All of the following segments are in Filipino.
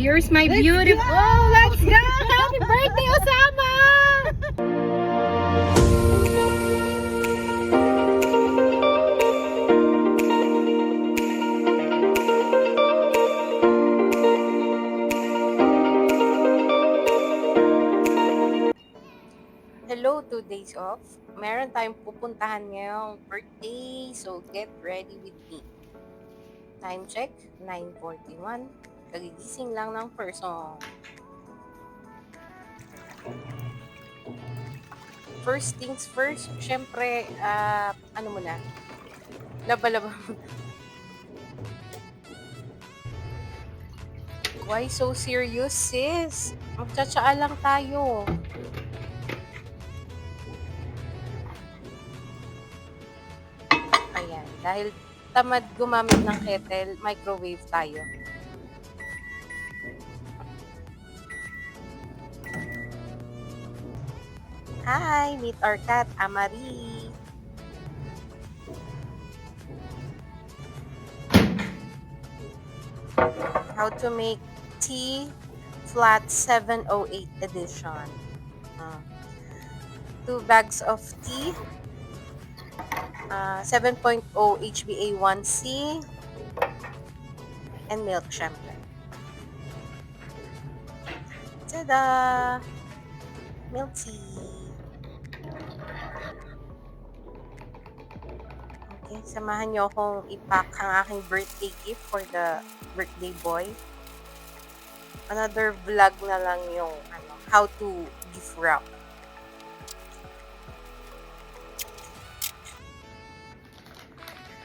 Here's my Let's beautiful. go! Oh, let's go! Happy birthday, Osama! Hello, 2 days off. Meron tayong pupuntahan ngayong birthday, so get ready with me. Time check, 9:41. Kagigising lang ng person. First things first, syempre, ano muna, laba-laba muna. Why so serious, sis? Magtsatsaa lang tayo. Ayan, dahil tamad gumamit ng kettle, microwave tayo. Hi, meet our cat, Amari. How to make tea flat 708 edition. 2 bags of tea, 7.0 HbA1c, and milk, syempre. Tada! Milk tea. Okay, samahan niyo akong i-pack ang aking birthday gift for the birthday boy. Another vlog na lang yung how to gift wrap.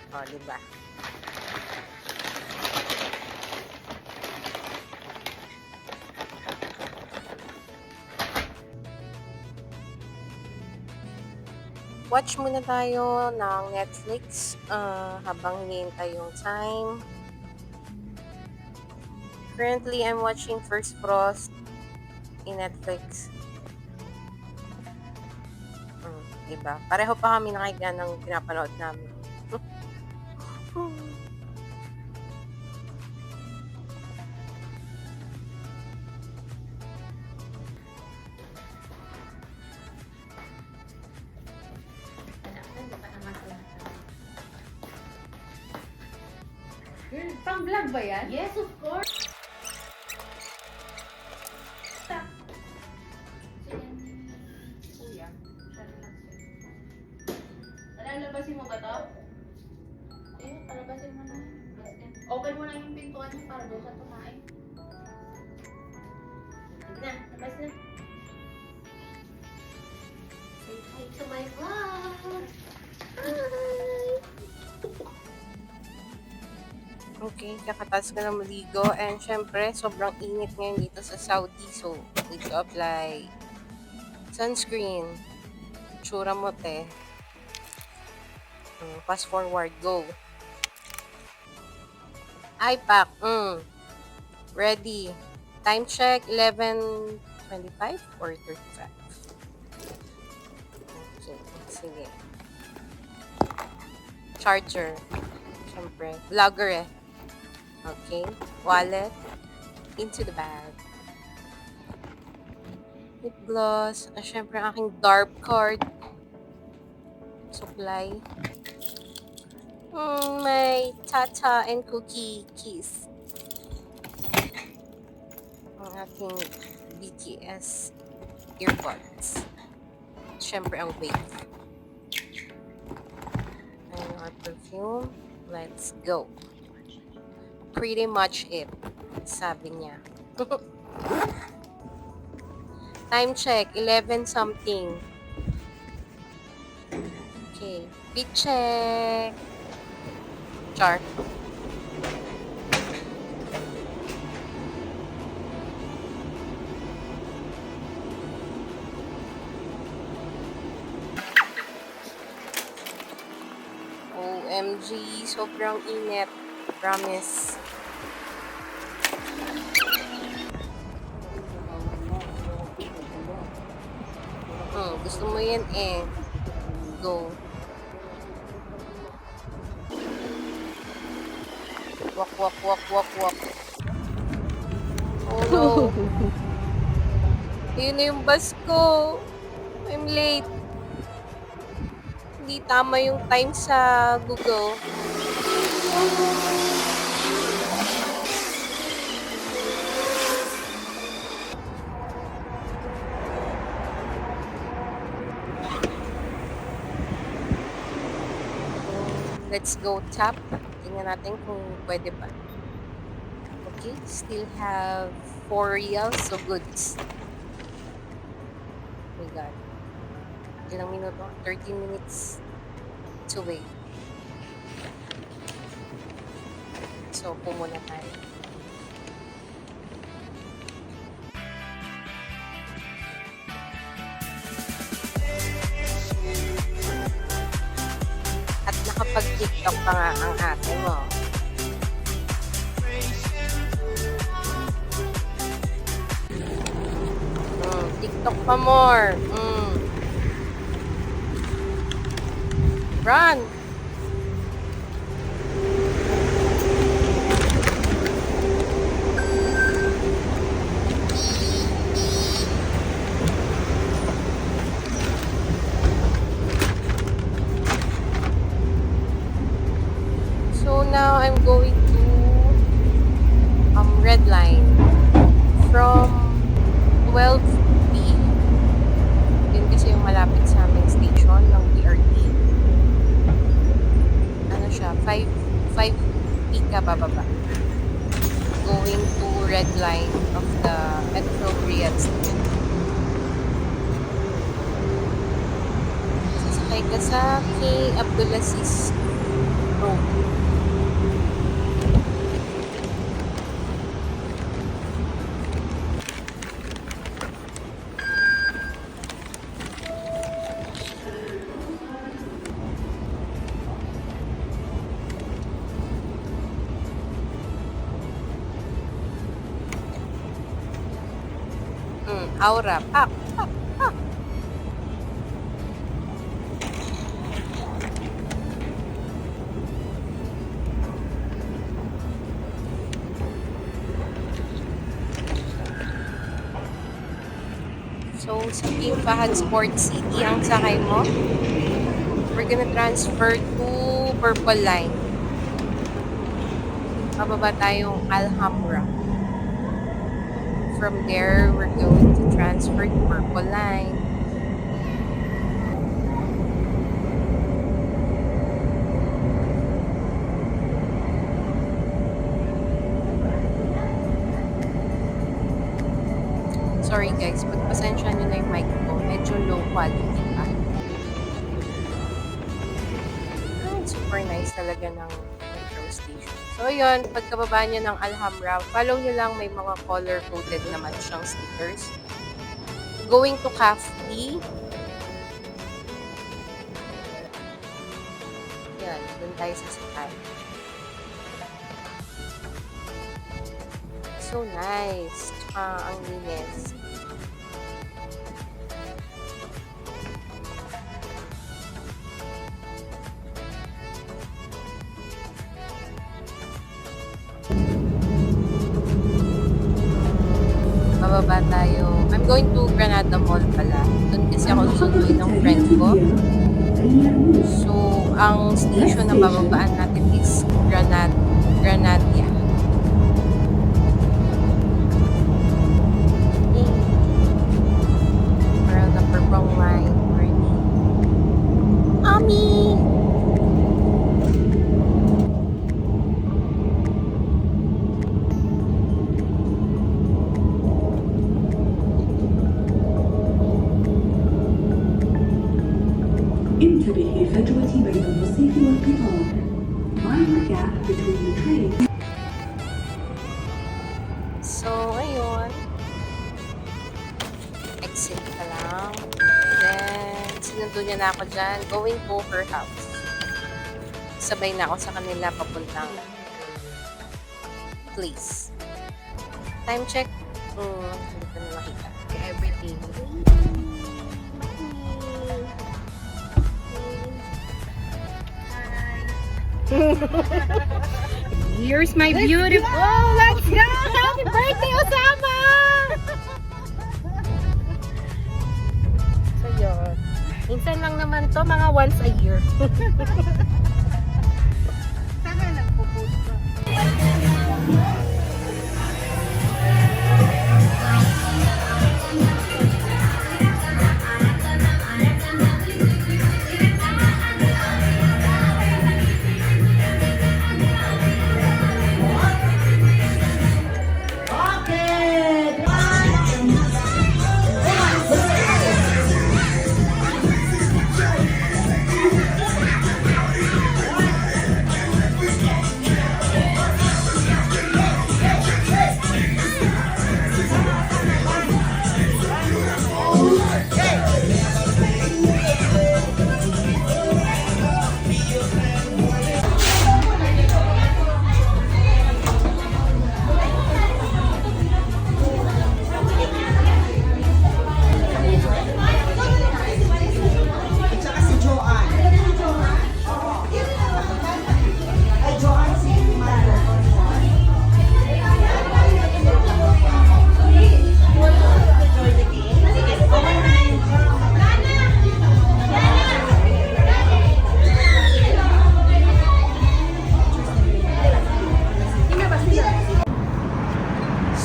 O, diba? Watch muna tayo ng Netflix habang hinihintay yung time. Currently, I'm watching First Frost in Netflix. Diba? Pareho pa kami nakikiga ng pinapanood namin. Pang-vlog ba yan? Yes, of course. Lalabasin mo ba to? Palabasin mo na. Open mo na yung pintuan niya para doon sa tumain. Sige na, labas na. Say hi to my vlog! Hi! Okay, kakatas ka na maligo. And syempre, sobrang init ngayon dito sa Saudi. So, need to apply sunscreen. Tsura mo, te. Fast forward, go. iPack, ready. Time check, 11:25 or 35. Okay, sige. Charger. Syempre, vlogger eh. Okay, wallet, into the bag. Lip gloss, syempre ang aking DARP card. Supply. My Tata and Cookie keys. Ang aking BTS earbuds. Syempre ang wave. And our perfume. Let's go. Pretty much it, sabi niya. Time check, 11 something. Okay, fit check. Char. OMG, sobrang init. Promise. Gusto mo yan eh. Go. Walk, walk, walk, walk, walk. go. Yun na yung bus ko. I'm late. Hindi tama yung time sa Google. Let's go tap. Tingnan natin kung pwede ba. Okay, still have 4 reals, so goods. Oh my God. Ilang minuto? 13 minutes to wait. So, pumuna tayo. At nakapag-TikTok pa nga ang ate mo. TikTok pa more. Run! So now I'm going to red line from 12B. Yun kasi yung malapit sa aming station ng BRT. Ano siya? 5 ka bababa. Going to red line of the Metro Riyadh station. Sasakay ka sa King Abdulaziz Road. Aura. Pak. So, sa King Fahad Sports City ang sakay mo. We're gonna transfer to Purple Line. Pababa tayong Alhambra. From there, we're going to transfer to Purple Line. Sorry guys, pagpasensya nyo na yung mic ko. Medyo low quality pa. Super nice talaga ng metro station. So yun, pagkababa nyo ng Alhambra, follow nyo lang, may mga color-coded naman siyang stickers. Going to CAFD. Yan, dun tayo sasakay. So nice. Ang linis. Bababa tayo. I'm going to Granada Mall pala. Doon kasi ako susunduin ng friend ko. So, ang station na bababaan natin is Granadia. Around the purple line. Ami! انتبهي فجوة بين الرصيف والقطار. Mind the gap between the train. So, ayun. Exit ka lang. Then, sinundo niya na ako dyan. Going to her house. Sabay na ako sa kanila papuntang place. Time check. Hindi ko na makita. Everything. Here's my beautiful. Oh, let's go! Happy birthday, Osama! Ito mga once a year. Saka nagpo-post ka.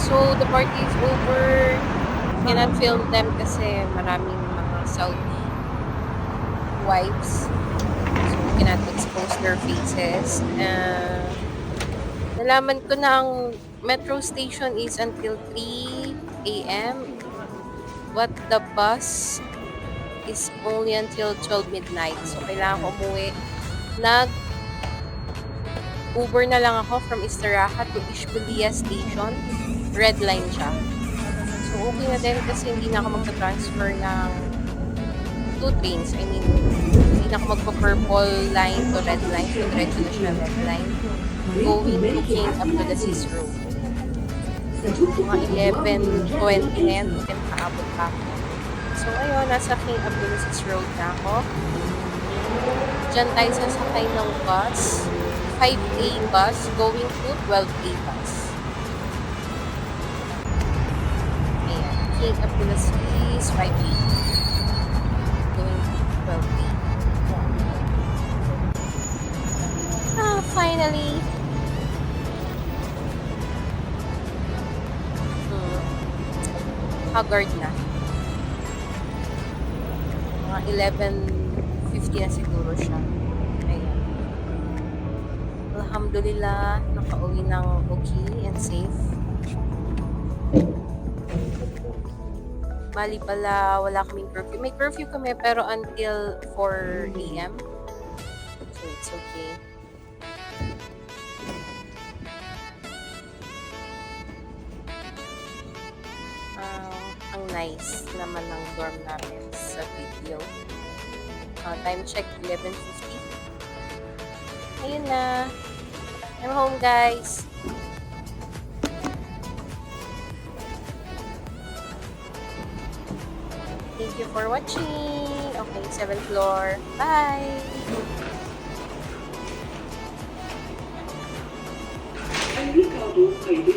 So, the party is over. Cannot film them kasi maraming mga Saudi wives. So, cannot expose their faces. Nalaman ko na ang metro station is until 3 a.m. But the bus is only until 12 midnight. So, kailangan ko umuwi. Uber na lang ako from Istirahat to Ishbilia Station. Red line siya. So, okay na din kasi hindi na ako magta-transfer ng 2 trains. I mean, hindi na ako magpa-purple line to red line. So, diretso na siya red line. Going to King up to the Sis Road. Mga 11:20 na yan. Then, kaabot pa ako. So, ayun, nasa King up to the Sis Road na ako. Diyan tayo sasakay ng bus. 5A bus going to 12A bus. Ayan. King up to the Sis, 5A. Going to 12A. Finally. Haggard na. Mga 11:50 na siguro siya. Ayan. Alhamdulillah, nakauwi ng okay and safe. Bali pala, wala kaming curfew. May curfew kami pero until 4 a.m. So it's okay. Ang nice naman ng dorm namin sa video. Time check, 11:50. Ayun na. I'm home, guys. Thank you for watching. Okay, 7th floor. Bye! Ang Ricardo ay